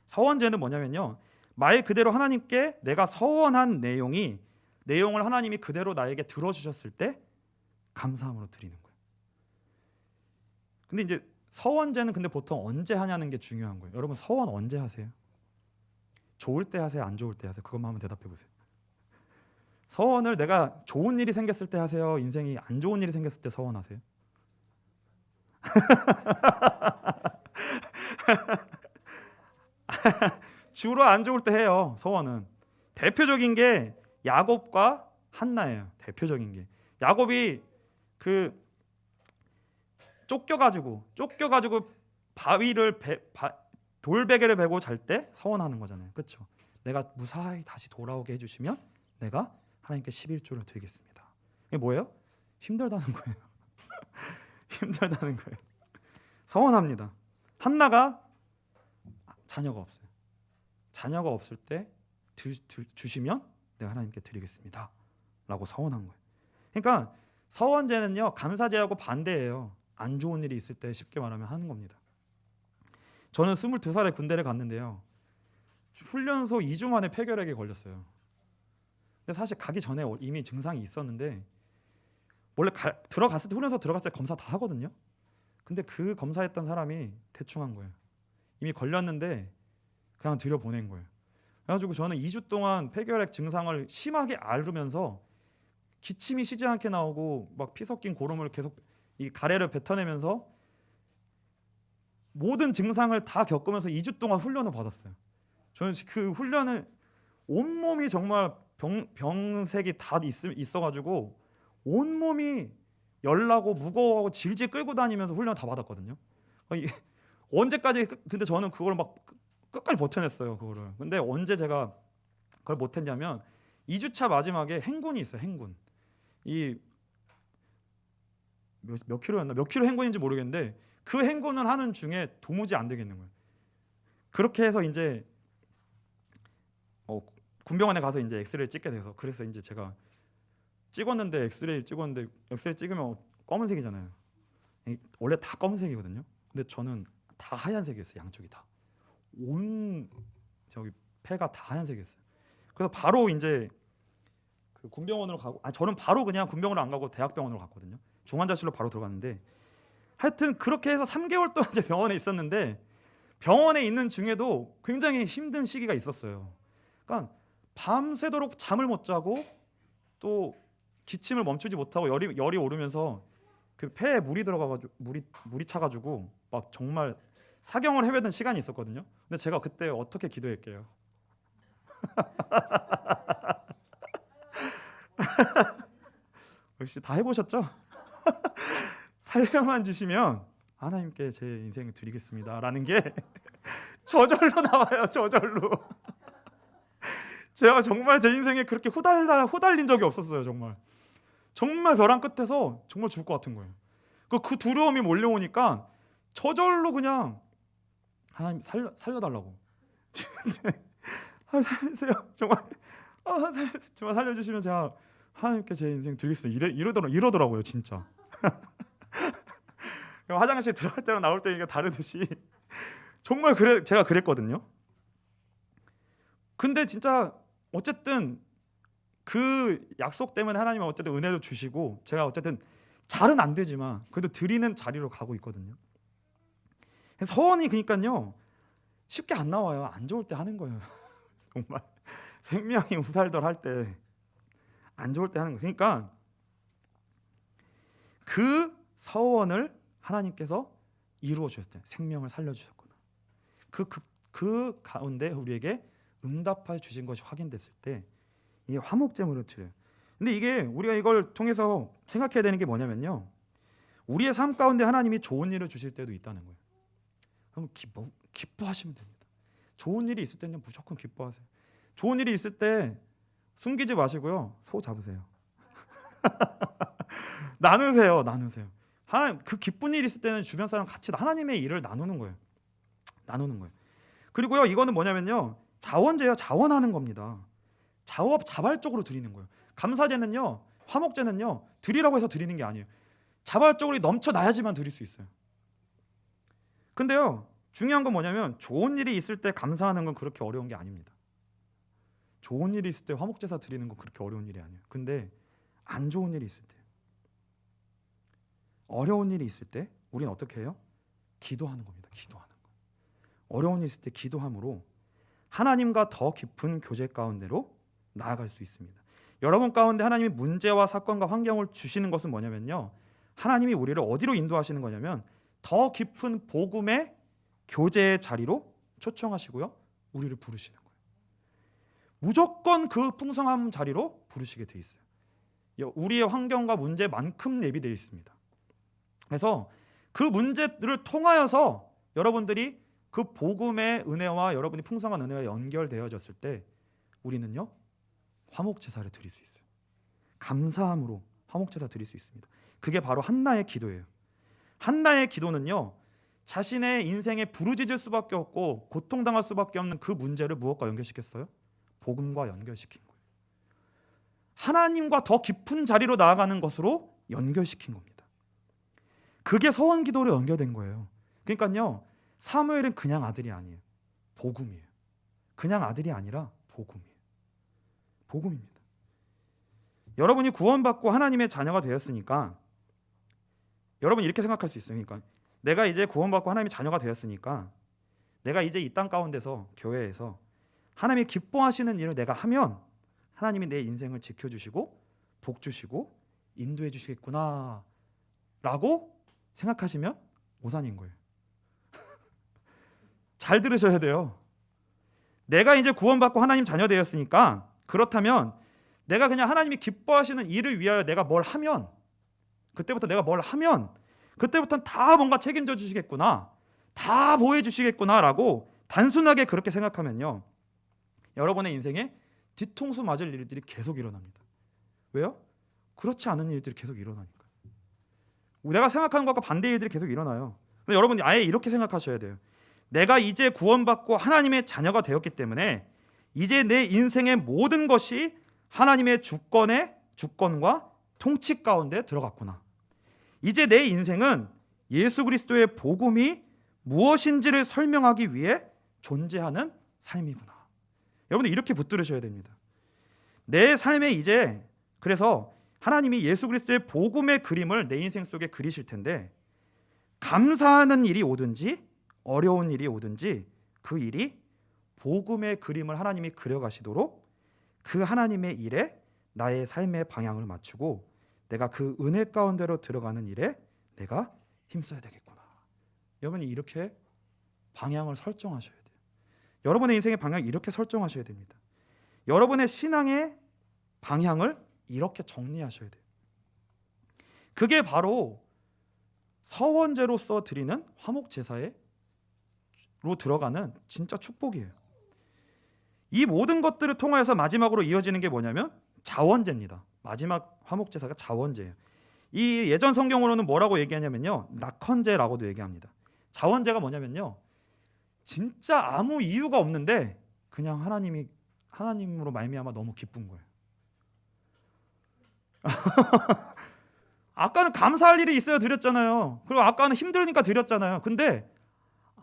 서원제는 뭐냐면요, 말 그대로 하나님께 내가 서원한 내용을 하나님이 그대로 나에게 들어주셨을 때 감사함으로 드리는 거예요. 근데 이제 서원제는 근데 보통 언제 하냐는 게 중요한 거예요. 여러분 서원 언제 하세요? 좋을 때 하세요? 안 좋을 때 하세요? 그것만 한번 대답해 보세요. 서원을 내가 좋은 일이 생겼을 때 하세요? 인생이 안 좋은 일이 생겼을 때 서원하세요? 주로 안 좋을 때 해요. 서원은 대표적인 게 야곱과 한나예요. 대표적인 게 야곱이 그 쫓겨가지고 바위를 돌베개를 베고 잘 때 서원하는 거잖아요. 그렇죠? 내가 무사히 다시 돌아오게 해주시면 내가 하나님께 11조를 드리겠습니다. 이게 뭐예요? 힘들다는 거예요. 힘들다는 거예요. 서원합니다. 한나가 자녀가 없어요. 자녀가 없을 때 주시면 내가 하나님께 드리겠습니다 라고 서원한 거예요. 그러니까 서원제는요, 감사제하고 반대예요. 안 좋은 일이 있을 때 쉽게 말하면 하는 겁니다. 저는 22살에 군대를 갔는데요, 훈련소 2주 만에 폐결핵에 걸렸어요. 근데 사실 가기 전에 이미 증상이 있었는데, 원래 들어갔을 때, 훈련소 들어갔을 때 검사 다 하거든요. 근데 그 검사했던 사람이 대충 한 거예요. 이미 걸렸는데 그냥 들여보낸 거예요. 그래가지고 저는 2주 동안 폐결핵 증상을 심하게 앓으면서 기침이 쉬지 않게 나오고 막 피 섞인 고름을 계속 이 가래를 뱉어내면서 모든 증상을 다 겪으면서 2주 동안 훈련을 받았어요. 저는 그 훈련을 온몸이 정말 병색이 다 있어가지고 온몸이 열나고 무거워하고 질질 끌고 다니면서 훈련 다 받았거든요. 언제까지? 근데 저는 그걸 막 끝까지 버텨냈어요. 그거를. 근데 언제 제가 그걸 못했냐면 2주차 마지막에 행군이 있어요. 행군. 이 몇 킬로였나? 몇 킬로 행군인지 모르겠는데 그 행군을 하는 중에 도무지 안 되겠는 거예요. 그렇게 해서 이제 군병원에 가서 이제 엑스레이 찍게 돼서 그래서 이제 제가 찍었는데 엑스레이 찍으면 검은색이잖아요. 원래 다 검은색이거든요. 근데 저는 다 하얀색이었어요. 양쪽이 다. 온 저기 폐가 다 하얀색이었어요. 그래서 바로 이제 그 군병원으로 가고 저는 바로 그냥 군병원으로 안 가고 대학병원으로 갔거든요. 중환자실로 바로 들어갔는데 하여튼 그렇게 해서 3개월 동안 이제 병원에 있었는데 병원에 있는 중에도 굉장히 힘든 시기가 있었어요. 그러니까 밤새도록 잠을 못 자고 또 기침을 멈추지 못하고 열이 오르면서 그 폐에 물이 들어가가지고 물이 차가지고 막 정말 사경을 헤매던 시간이 있었거든요. 근데 제가 그때 어떻게 기도했게요? 역시 다 해보셨죠? 살려만 주시면 하나님께 제 인생을 드리겠습니다라는 게 저절로 나와요. 저절로. 제가 정말 제 인생에 그렇게 후달린 적이 없었어요. 정말 벼랑 끝에서 정말 죽을 것 같은 거예요. 그 두려움이 몰려오니까 저절로 그냥 하나님 살려달라고. 살려주세요. 정말 살려주시면 제가 하나님께 제 인생 드리겠습니다. 이러더라고요, 진짜. 화장실 들어갈 때랑 나올 때 이게 다르듯이 정말 제가 그랬거든요. 근데 진짜 어쨌든 그 약속 때문에 하나님은 어쨌든 은혜도 주시고 제가 어쨌든 잘은 안 되지만 그래도 드리는 자리로 가고 있거든요. 서원이 그러니까요 쉽게 안 나와요. 안 좋을 때 하는 거예요. 정말 생명이 우살덜할 때 안 좋을 때 하는 거예요. 그러니까 그 서원을 하나님께서 이루어 주셨어요. 생명을 살려주셨구나. 그 가운데 우리에게 응답해 주신 것이 확인됐을 때 이게 화목제물을 드려요. 근데 이게 우리가 이걸 통해서 생각해야 되는 게 뭐냐면요, 우리의 삶 가운데 하나님이 좋은 일을 주실 때도 있다는 거예요. 그럼 기뻐하시면 됩니다. 좋은 일이 있을 때는 무조건 기뻐하세요. 좋은 일이 있을 때 숨기지 마시고요, 소 잡으세요. 나누세요. 하나님, 그 기쁜 일이 있을 때는 주변 사람 같이 하나님의 일을 나누는 거예요. 그리고요, 이거는 뭐냐면요, 자원제요, 자원하는 겁니다. 자발적으로 드리는 거예요. 감사제는요, 화목제는요, 드리라고 해서 드리는 게 아니에요. 자발적으로 넘쳐나야지만 드릴 수 있어요. 근데요, 중요한 건 뭐냐면 좋은 일이 있을 때 감사하는 건 그렇게 어려운 게 아닙니다. 좋은 일이 있을 때 화목제사 드리는 건 그렇게 어려운 일이 아니에요. 근데 안 좋은 일이 있을 때, 어려운 일이 있을 때 우리는 어떻게 해요? 기도하는 겁니다. 기도하는 거. 어려운 일이 있을 때 기도함으로 하나님과 더 깊은 교제 가운데로 나아갈 수 있습니다. 여러분 가운데 하나님이 문제와 사건과 환경을 주시는 것은 뭐냐면요, 하나님이 우리를 어디로 인도하시는 거냐면 더 깊은 복음의 교제의 자리로 초청하시고요, 우리를 부르시는 거예요. 무조건 그 풍성한 자리로 부르시게 돼 있어요. 우리의 환경과 문제만큼 예비되어 있습니다. 그래서 그 문제들을 통하여서 여러분들이 그 복음의 은혜와 여러분이 풍성한 은혜와 연결되어졌을 때 우리는요, 화목제사를 드릴 수 있어요. 감사함으로 화목제사 드릴 수 있습니다. 그게 바로 한나의 기도예요. 한나의 기도는요, 자신의 인생에 부르짖을 수밖에 없고 고통당할 수밖에 없는 그 문제를 무엇과 연결시켰어요? 복음과 연결시킨 거예요. 하나님과 더 깊은 자리로 나아가는 것으로 연결시킨 겁니다. 그게 서원 기도로 연결된 거예요. 그러니까요, 사무엘은 그냥 아들이 아니에요. 복음이에요. 그냥 아들이 아니라 복음이에요. 복음입니다. 여러분이 구원받고 하나님의 자녀가 되었으니까 여러분 이렇게 생각할 수 있어요. 그러니까 내가 이제 구원받고 하나님의 자녀가 되었으니까 내가 이제 이 땅 가운데서 교회에서 하나님이 기뻐하시는 일을 내가 하면 하나님이 내 인생을 지켜주시고 복 주시고 인도해 주시겠구나 라고 생각하시면 오산인 거예요. 잘 들으셔야 돼요. 내가 이제 구원받고 하나님 자녀 되었으니까 그렇다면 내가 그냥 하나님이 기뻐하시는 일을 위하여 내가 뭘 하면, 그때부터 내가 뭘 하면 그때부터는 다 뭔가 책임져 주시겠구나, 다 보호해 주시겠구나라고 단순하게 그렇게 생각하면요, 여러분의 인생에 뒤통수 맞을 일들이 계속 일어납니다. 왜요? 그렇지 않은 일들이 계속 일어나니까. 내가 생각하는 것과 반대 일들이 계속 일어나요. 근데 여러분 아예 이렇게 생각하셔야 돼요. 내가 이제 구원받고 하나님의 자녀가 되었기 때문에 이제 내 인생의 모든 것이 하나님의 주권과 통치 가운데 들어갔구나. 이제 내 인생은 예수 그리스도의 복음이 무엇인지를 설명하기 위해 존재하는 삶이구나. 여러분들 이렇게 붙들으셔야 됩니다. 내 삶에 이제 그래서 하나님이 예수 그리스도의 복음의 그림을 내 인생 속에 그리실 텐데 감사하는 일이 오든지 어려운 일이 오든지 그 일이 복음의 그림을 하나님이 그려가시도록 그 하나님의 일에 나의 삶의 방향을 맞추고 내가 그 은혜 가운데로 들어가는 일에 내가 힘써야 되겠구나. 여러분이 이렇게 방향을 설정하셔야 돼요. 여러분의 인생의 방향을 이렇게 설정하셔야 됩니다. 여러분의 신앙의 방향을 이렇게 정리하셔야 돼요. 그게 바로 서원제로서 드리는 화목제사로 들어가는 진짜 축복이에요. 이 모든 것들을 통하여서 마지막으로 이어지는 게 뭐냐면 자원제입니다. 마지막 화목제사가 자원제예요. 이 예전 성경으로는 뭐라고 얘기하냐면요, 낙헌제라고도 얘기합니다. 자원제가 뭐냐면요, 진짜 아무 이유가 없는데 그냥 하나님으로 말미암아 너무 기쁜 거예요. 아까는 감사할 일이 있어야 드렸잖아요. 그리고 아까는 힘들니까 드렸잖아요. 근데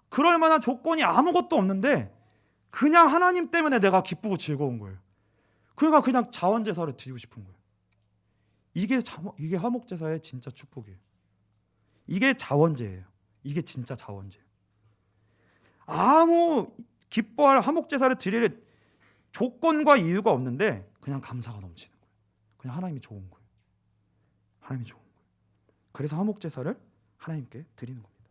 그럴 만한 조건이 아무것도 없는데 그냥 하나님 때문에 내가 기쁘고 즐거운 거예요. 그러니까 그냥 자원제사를 드리고 싶은 거예요. 이게 화목제사의 진짜 축복이에요. 이게 자원제예요. 이게 진짜 자원제예요. 아무 기뻐할 화목제사를 드릴 조건과 이유가 없는데 그냥 감사가 넘치는 거예요. 그냥 하나님이 좋은 거예요. 하나님이 좋은 거예요. 그래서 화목제사를 하나님께 드리는 겁니다.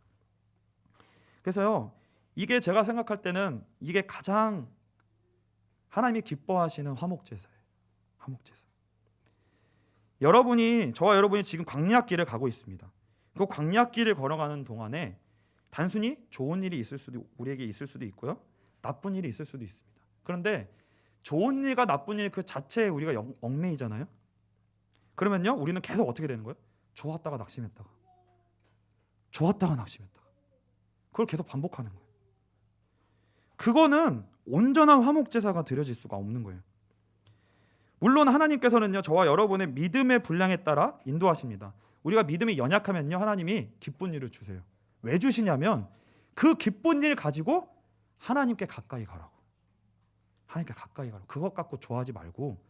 그래서요, 이게 제가 생각할 때는 이게 가장 하나님이 기뻐하시는 화목제사예요. 화목제사. 저와 여러분이 지금 광야길을 가고 있습니다. 그 광야길을 걸어가는 동안에 단순히 좋은 일이 우리에게 있을 수도 있고요, 나쁜 일이 있을 수도 있습니다. 그런데 좋은 일과 나쁜 일 그 자체에 우리가 얽매이잖아요. 그러면요, 우리는 계속 어떻게 되는 거예요? 좋았다가 낙심했다가, 좋았다가 낙심했다가, 그걸 계속 반복하는 거예요. 그거는 온전한 화목제사가 드려질 수가 없는 거예요. 물론 하나님께서는요, 저와 여러분의 믿음의 분량에 따라 인도하십니다. 우리가 믿음이 연약하면요, 하나님이 기쁜 일을 주세요. 왜 주시냐면 그 기쁜 일 가지고 하나님께 가까이 가라고. 하나님께 가까이 가라고. 그것 갖고 좋아하지 말고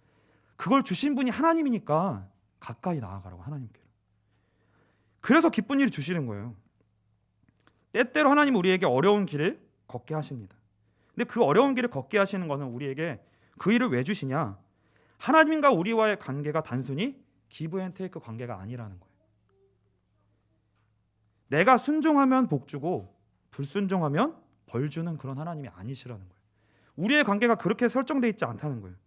그걸 주신 분이 하나님이니까 가까이 나아가라고, 하나님께. 그래서 기쁜 일을 주시는 거예요. 때때로 하나님은 우리에게 어려운 길을 걷게 하십니다. 근데 그 어려운 길을 걷게 하시는 것은 우리에게 그 일을 왜 주시냐? 하나님과 우리와의 관계가 단순히 기브 앤 테이크 관계가 아니라는 거예요. 내가 순종하면 복 주고 불순종하면 벌 주는 그런 하나님이 아니시라는 거예요. 우리의 관계가 그렇게 설정되어 있지 않다는 거예요.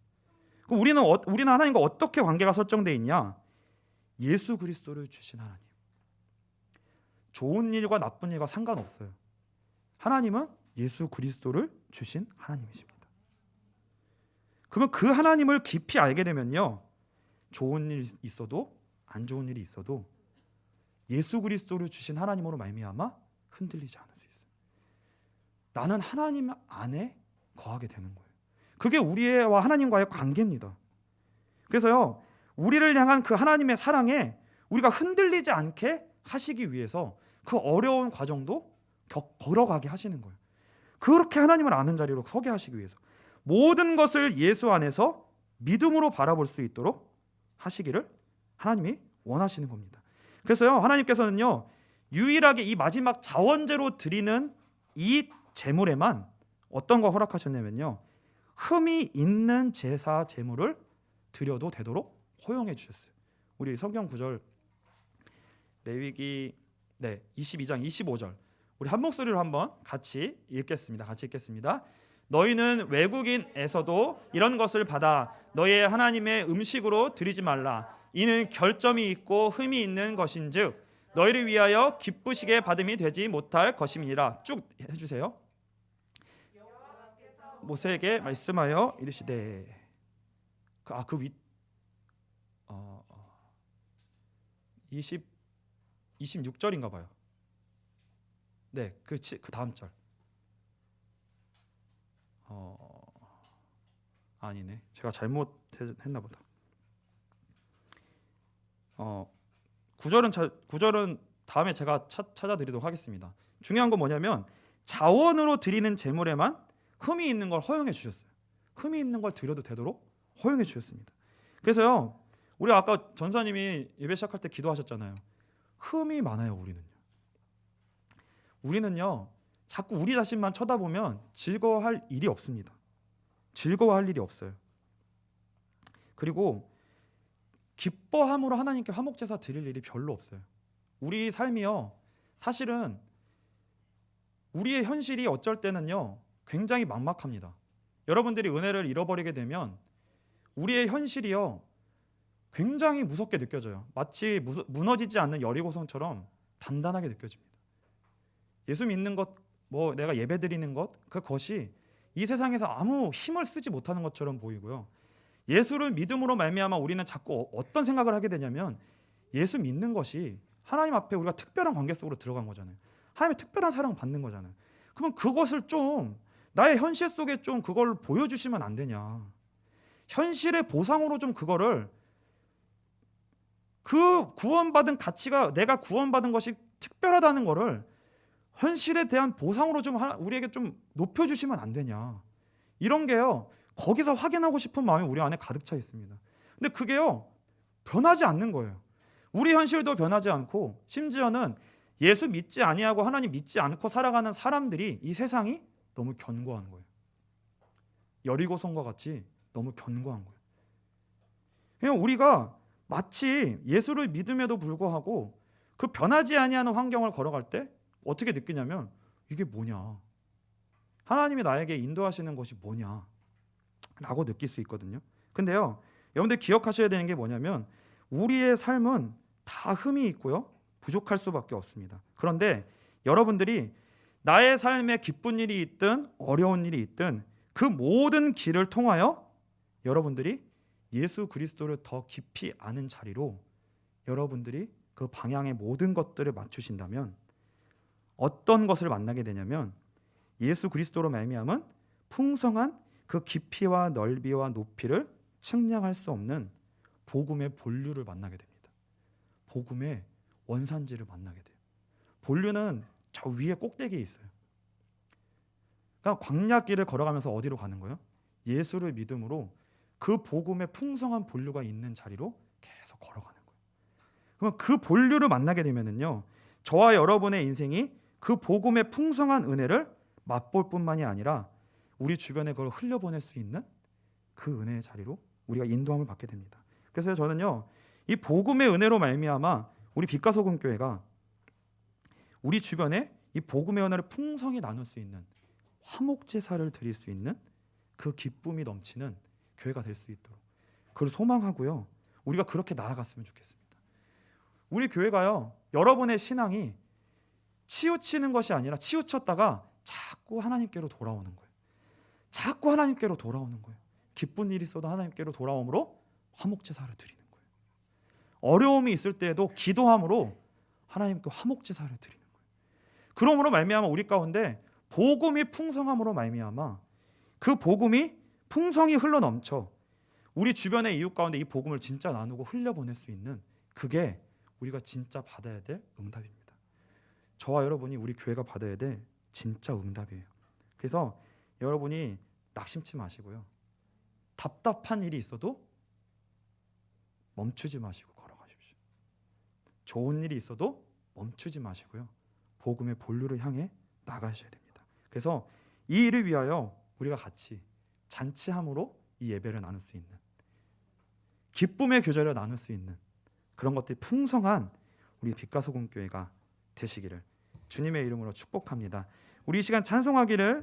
그럼 우리는 하나님과 어떻게 관계가 설정되어 있냐? 예수 그리스도를 주신 하나님. 좋은 일과 나쁜 일과 상관없어요. 하나님은 예수 그리스도를 주신 하나님이십니다. 그러면 그 하나님을 깊이 알게 되면요, 좋은 일이 있어도 안 좋은 일이 있어도 예수 그리스도를 주신 하나님으로 말미암아 흔들리지 않을 수 있어요. 나는 하나님 안에 거하게 되는 거예요. 그게 우리와 하나님과의 관계입니다. 그래서요, 우리를 향한 그 하나님의 사랑에 우리가 흔들리지 않게 하시기 위해서 그 어려운 과정도 걸어가게 하시는 거예요. 그렇게 하나님을 아는 자리로 서게 하시기 위해서 모든 것을 예수 안에서 믿음으로 바라볼 수 있도록 하시기를 하나님이 원하시는 겁니다. 그래서요, 하나님께서는요, 유일하게 이 마지막 자원제로 드리는 이 제물에만 어떤 거 허락하셨냐면요, 흠이 있는 제사 제물을 드려도 되도록 허용해 주셨어요. 우리 성경 구절 레위기 22장 25절 우리 한 목소리로 한번 같이 읽겠습니다. 너희는 외국인에서도 이런 것을 받아 너희의 하나님의 음식으로 드리지 말라. 이는 결점이 있고 흠이 있는 것인즉 너희를 위하여 기쁘시게 받음이 되지 못할 것임이니라. 쭉 해주세요. 모세에게 말씀하여 이르시되 그 윗 20 26절인가 봐요. 네, 그 다음 절. 아니네. 제가 잘못했나 보다. 9절은 다음에 제가 찾아드리도록 하겠습니다. 중요한 건 뭐냐면 자원으로 드리는 제물에만 흠이 있는 걸 허용해 주셨어요. 흠이 있는 걸 드려도 되도록 허용해 주셨습니다. 그래서요, 우리 아까 전사님이 예배 시작할 때 기도하셨잖아요. 흠이 많아요. 우리는요 자꾸 우리 자신만 쳐다보면 즐거워할 일이 없습니다. 즐거워할 일이 없어요. 그리고 기뻐함으로 하나님께 화목제사 드릴 일이 별로 없어요. 우리 삶이요, 사실은 우리의 현실이 어쩔 때는요 굉장히 막막합니다. 여러분들이 은혜를 잃어버리게 되면 우리의 현실이요 굉장히 무섭게 느껴져요. 마치 무너지지 않는 여리고성처럼 단단하게 느껴집니다. 예수 믿는 것, 내가 예배 드리는 것, 그것이 이 세상에서 아무 힘을 쓰지 못하는 것처럼 보이고요. 예수를 믿음으로 말미암아 우리는 자꾸 어떤 생각을 하게 되냐면 예수 믿는 것이 하나님 앞에 우리가 특별한 관계 속으로 들어간 거잖아요. 하나님의 특별한 사랑 받는 거잖아요. 그러면 그것을 좀 나의 현실 속에 좀 그걸 보여주시면 안 되냐. 현실의 보상으로 좀 그거를, 그 구원받은 가치가, 내가 구원받은 것이 특별하다는 거를 현실에 대한 보상으로 좀 우리에게 좀 높여주시면 안 되냐. 이런 게요 거기서 확인하고 싶은 마음이 우리 안에 가득 차 있습니다. 근데 그게요 변하지 않는 거예요. 우리 현실도 변하지 않고, 심지어는 예수 믿지 아니하고 하나님 믿지 않고 살아가는 사람들이, 이 세상이 너무 견고한 거예요. 여리고성과 같이 너무 견고한 거예요. 그냥 우리가 마치 예수를 믿음에도 불구하고 그 변하지 아니하는 환경을 걸어갈 때 어떻게 느끼냐면, 이게 뭐냐, 하나님이 나에게 인도하시는 것이 뭐냐 라고 느낄 수 있거든요. 근데요 여러분들 기억하셔야 되는 게 뭐냐면, 우리의 삶은 다 흠이 있고요 부족할 수밖에 없습니다. 그런데 여러분들이 나의 삶에 기쁜 일이 있든 어려운 일이 있든 그 모든 길을 통하여 여러분들이 예수 그리스도를 더 깊이 아는 자리로 여러분들이 그 방향의 모든 것들을 맞추신다면 어떤 것을 만나게 되냐면, 예수 그리스도로 말미암은 풍성한 그 깊이와 넓이와 높이를 측량할 수 없는 복음의 본류를 만나게 됩니다. 복음의 원산지를 만나게 돼요. 본류는 저 위에 꼭대기에 있어요. 그러니까 광야길을 걸어가면서 어디로 가는 거예요? 예수를 믿음으로 그 복음의 풍성한 본류가 있는 자리로 계속 걸어가는 거예요. 그러면 그 본류를 만나게 되면은요, 저와 여러분의 인생이 그 복음의 풍성한 은혜를 맛볼 뿐만이 아니라 우리 주변에 그걸 흘려보낼 수 있는 그 은혜의 자리로 우리가 인도함을 받게 됩니다. 그래서 저는요, 이 복음의 은혜로 말미암아 우리 빛과 소금 교회가 우리 주변에 이 복음의 은혜를 풍성히 나눌 수 있는, 화목 제사를 드릴 수 있는 그 기쁨이 넘치는 교회가 될 수 있도록 그걸 소망하고요, 우리가 그렇게 나아갔으면 좋겠습니다. 우리 교회가요, 여러분의 신앙이 치우치는 것이 아니라 치우쳤다가 자꾸 하나님께로 돌아오는 거예요. 자꾸 하나님께로 돌아오는 거예요. 기쁜 일이 있어도 하나님께로 돌아옴으로 화목 제사를 드리는 거예요. 어려움이 있을 때에도 기도함으로 하나님께 화목 제사를 드리는 거예요. 그러므로 말미암아 우리 가운데 복음이 풍성함으로 말미암아 그 복음이 풍성히 흘러넘쳐 우리 주변의 이웃 가운데 이 복음을 진짜 나누고 흘려보낼 수 있는, 그게 우리가 진짜 받아야 될 응답입니다. 저와 여러분이, 우리 교회가 받아야 될 진짜 응답이에요. 그래서 여러분이 낙심치 마시고요, 답답한 일이 있어도 멈추지 마시고 걸어가십시오. 좋은 일이 있어도 멈추지 마시고요, 복음의 본류를 향해 나가셔야 됩니다. 그래서 이 일을 위하여 우리가 같이 잔치함으로 이 예배를 나눌 수 있는, 기쁨의 교제를 나눌 수 있는 그런 것들이 풍성한 우리 빛과 소금 교회가 되시기를 주님의 이름으로 축복합니다. 우리 이 시간 찬송하기를